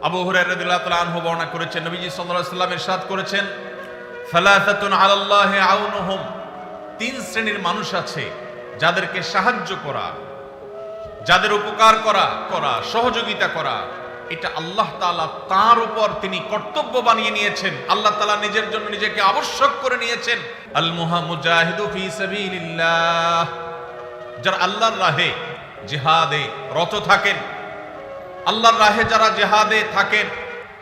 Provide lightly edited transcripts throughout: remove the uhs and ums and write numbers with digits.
আবু হুরায়রা রাদিয়াল্লাহু তাআলা আনহু বর্ণনা করেছেন, নবীজি সাল্লাল্লাহু আলাইহি ওয়াসাল্লাম ইরশাদ করেছেন, সালাসাতুন আলাল্লাহি আউনুহুম, তিন শ্রেণীর মানুষ আছে যাদেরকে সাহায্য করা, যাদের উপকার করা সহযোগিতা করা, এটা আল্লাহ তাআলা তার উপর তিনি কর্তব্য বানিয়ে নিয়েছেন। আল্লাহ তাআলা নিজের জন্য নিজেকে আবশ্যক করে নিয়েছেন। আল মুজাহিদু ফি সাবিলিল্লাহ, যারা আল্লাহর রাহে জিহাদে রত থাকেন, আল্লাহর রাহে যারা জিহাদে থাকেন,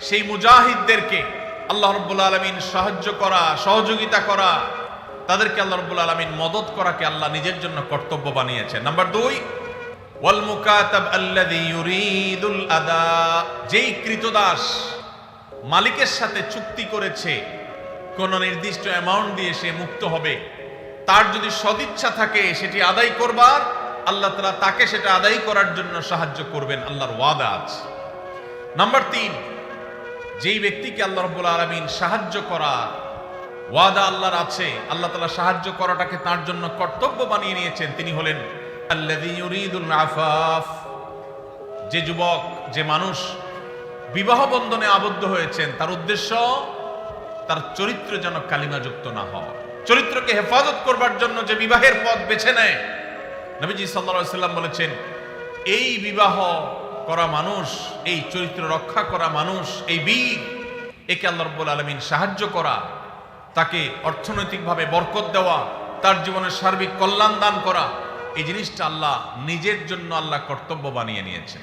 সেই মুজাহিদদেরকে আল্লাহ রাব্বুল আলামিন সাহায্য করা, সহযোগিতা করা, তাদেরকে আল্লাহ রাব্বুল আলামিন মদদ করাকে আল্লাহ নিজের জন্য কর্তব্য বানিয়েছেন। নাম্বার 2, ওয়াল মুকাতাব আল্লাযী ইউরিদুল আদা, যেই কৃতদাস মালিকের সাথে চুক্তি করেছে কোন নির্দিষ্ট অ্যামাউন্ট দিয়ে সে মুক্ত হবে, তার যদি সদিচ্ছা থাকে সেটি আদায় করবার, আল্লাহ তাআলা তাকে সেটা আদায় করার জন্য সাহায্য করবেন, আল্লাহর ওয়াদা আছে। নাম্বার 3, যেই ব্যক্তিকে আল্লাহ রাব্বুল আলামিন সাহায্য করা ওয়াদা আল্লাহর আছে, আল্লাহ তাআলা সাহায্য করাটাকে তার জন্য কর্তব্য বানিয়ে নিয়েছেন, তিনি হলেন আল্লাযী ইউরিদুল আফাফ, যে যুবক, যে মানুষ বিবাহ বন্ধনে আবদ্ধ হয়েছেন, তার উদ্দেশ্য তার চরিত্র যেন কালিমাযুক্ত না হয়, চরিত্রকে হেফাজত করবার জন্য যে বিবাহের পথ বেছে নেয়, নবীজি সাল্লাল্লাহু আলাইহি ওয়াসাল্লাম বলেছেন, এই বিবাহ করা মানুষ, এই চরিত্র রক্ষা করা মানুষ, এই বীর, একে আল্লাহ রাব্বুল আলামিন সাহায্য করা, তাকে অর্থনৈতিকভাবে বরকত দেওয়া, তার জীবনের সার্বিক কল্যাণ দান করা, এই জিনিসটা আল্লাহ নিজের জন্য আল্লাহ কর্তব্য বানিয়ে নিয়েছেন।